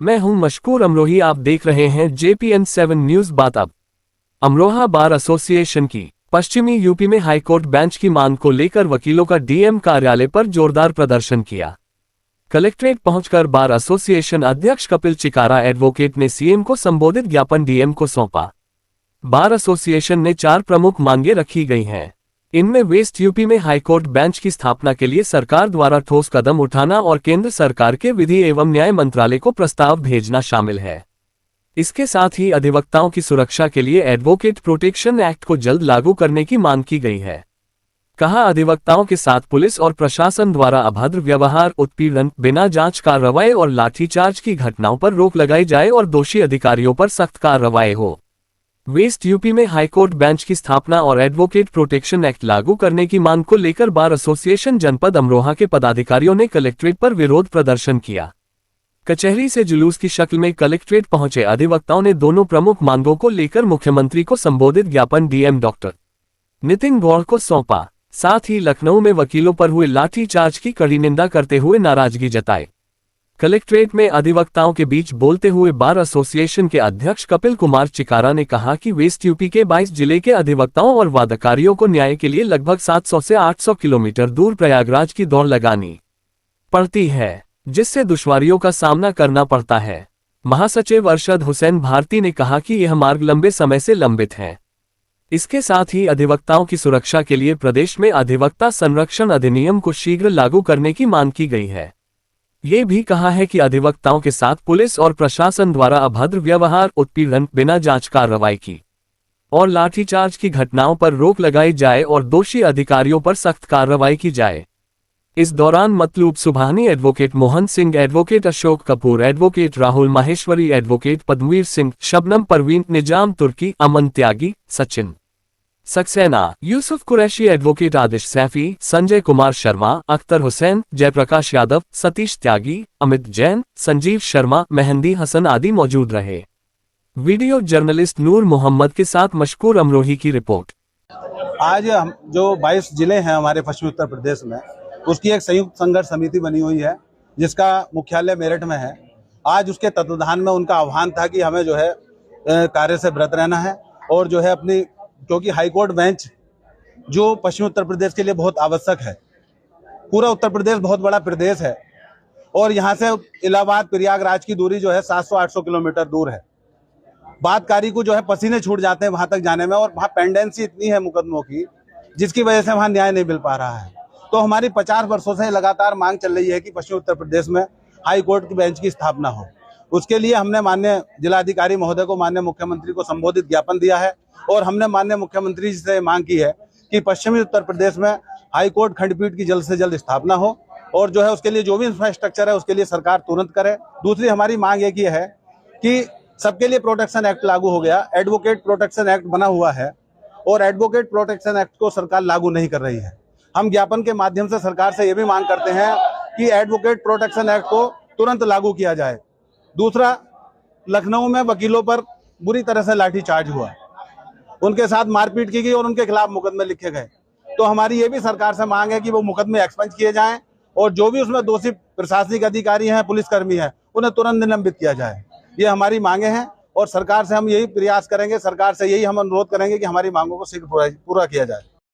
मैं हूं मशकूर अमरोही। आप देख रहे हैं JPN7 न्यूज बात। अब अमरोहा बार एसोसिएशन की पश्चिमी यूपी में हाईकोर्ट बेंच की मांग को लेकर वकीलों का DM कार्यालय पर जोरदार प्रदर्शन किया। कलेक्ट्रेट पहुंचकर बार एसोसिएशन अध्यक्ष कपिल चिकारा एडवोकेट ने CM को संबोधित ज्ञापन DM को सौंपा। बार एसोसिएशन ने 4 प्रमुख मांगे रखी गई हैं। इनमें वेस्ट यूपी में हाईकोर्ट बेंच की स्थापना के लिए सरकार द्वारा ठोस कदम उठाना और केंद्र सरकार के विधि एवं न्याय मंत्रालय को प्रस्ताव भेजना शामिल है। इसके साथ ही अधिवक्ताओं की सुरक्षा के लिए एडवोकेट प्रोटेक्शन एक्ट को जल्द लागू करने की मांग की गई है। कहा, अधिवक्ताओं के साथ पुलिस और प्रशासन द्वारा अभद्र व्यवहार, उत्पीड़न, बिना जांच कार्रवाई और लाठीचार्ज की घटनाओं पर रोक लगाई जाए और दोषी अधिकारियों पर सख्त कार्रवाई हो। वेस्ट यूपी में हाईकोर्ट बेंच की स्थापना और एडवोकेट प्रोटेक्शन एक्ट लागू करने की मांग को लेकर बार एसोसिएशन जनपद अमरोहा के पदाधिकारियों ने कलेक्ट्रेट पर विरोध प्रदर्शन किया। कचहरी से जुलूस की शक्ल में कलेक्ट्रेट पहुंचे अधिवक्ताओं ने दोनों प्रमुख मांगों को लेकर मुख्यमंत्री को संबोधित ज्ञापन DM डॉक्टर नितिन गौड़ को सौंपा। साथ ही लखनऊ में वकीलों पर हुए लाठीचार्ज की कड़ी निंदा करते हुए नाराजगी जताई। कलेक्ट्रेट में अधिवक्ताओं के बीच बोलते हुए बार एसोसिएशन के अध्यक्ष कपिल कुमार चिकारा ने कहा कि वेस्ट यूपी के 22 जिले के अधिवक्ताओं और वादकारियों को न्याय के लिए लगभग 700 से 800 किलोमीटर दूर प्रयागराज की दौड़ लगानी पड़ती है, जिससे दुश्वारियों का सामना करना पड़ता है। महासचिव अरशद हुसैन भारती ने कहा कि यह मार्ग लंबे समय से लंबित है। इसके साथ ही अधिवक्ताओं की सुरक्षा के लिए प्रदेश में अधिवक्ता संरक्षण अधिनियम को शीघ्र लागू करने की मांग की गई है। ये भी कहा है कि अधिवक्ताओं के साथ पुलिस और प्रशासन द्वारा अभद्र व्यवहार, उत्पीड़न, बिना जांच कार्रवाई की और लाठीचार्ज की घटनाओं पर रोक लगाई जाए और दोषी अधिकारियों पर सख्त कार्रवाई की जाए। इस दौरान Matloob Subhani, advocate Mohan Singh, advocate Ashok Kapoor, advocate Rahul Maheshwari, advocate Padamveer Singh, Shabnam Parveen, Nizam Turki, Aman Tyagi, Sachin Saxena, Yusuf Qureshi, advocate Aadish Saifi, Sanjay Kumar Sharma, Akhtar Hussain, Jaiprakash Yadav, Satish Tyagi, Amit Jain, Sanjeev Sharma, Mehdi Hasan आदि मौजूद रहे। वीडियो जर्नलिस्ट नूर मोहम्मद के साथ मशकूर अमरोही की रिपोर्ट। आज हम जो 22 जिले हैं हमारे पश्चिमी उत्तर प्रदेश में, उसकी एक संयुक्त संघर्ष समिति बनी हुई है जिसका मुख्यालय मेरठ में है। आज उसके तत्वाधान में उनका आह्वान था कि हमें जो है कार्य से व्रत रहना है और जो है अपनी, क्योंकि हाईकोर्ट बेंच जो पश्चिमी उत्तर प्रदेश के लिए बहुत आवश्यक है। पूरा उत्तर प्रदेश बहुत बड़ा प्रदेश है और यहाँ से इलाहाबाद, प्रयागराज की दूरी जो है 700-800 किलोमीटर दूर है। बातकारी को जो है पसीने छूट जाते हैं वहां तक जाने में, और वहाँ पेंडेंसी इतनी है मुकदमों की जिसकी वजह से वहाँ न्याय नहीं मिल पा रहा है। तो हमारी 50 वर्षों से लगातार मांग चल रही है कि पश्चिमी उत्तर प्रदेश में हाई कोर्ट की बेंच की स्थापना हो। उसके लिए हमने माननीय जिलाधिकारी महोदय को, माननीय मुख्यमंत्री को संबोधित ज्ञापन दिया है और हमने माननीय मुख्यमंत्री जी से मांग की है कि पश्चिमी उत्तर प्रदेश में हाई कोर्ट खंडपीठ की जल्द से जल्द स्थापना हो और जो है उसके लिए जो भी इंफ्रास्ट्रक्चर है उसके लिए सरकार तुरंत करे। दूसरी हमारी मांग एक ये है कि सबके लिए प्रोटेक्शन एक्ट लागू हो गया, एडवोकेट प्रोटेक्शन एक्ट बना हुआ है और एडवोकेट प्रोटेक्शन एक्ट को सरकार लागू नहीं कर रही है। हम ज्ञापन के माध्यम से सरकार से ये भी मांग करते हैं कि एडवोकेट प्रोटेक्शन एक्ट को तुरंत लागू किया जाए। दूसरा, लखनऊ में वकीलों पर बुरी तरह से लाठीचार्ज हुआ, उनके साथ मारपीट की गई और उनके खिलाफ मुकदमे लिखे गए। तो हमारी ये भी सरकार से मांग है कि वो मुकदमे एक्सपंज किए जाएं और जो भी उसमें दोषी प्रशासनिक अधिकारी हैं, पुलिसकर्मी हैं, उन्हें तुरंत निलंबित किया जाए। ये हमारी मांगे हैं और सरकार से हम यही प्रयास करेंगे, सरकार से यही हम अनुरोध करेंगे कि हमारी मांगों को शीघ्र पूरा किया जाए।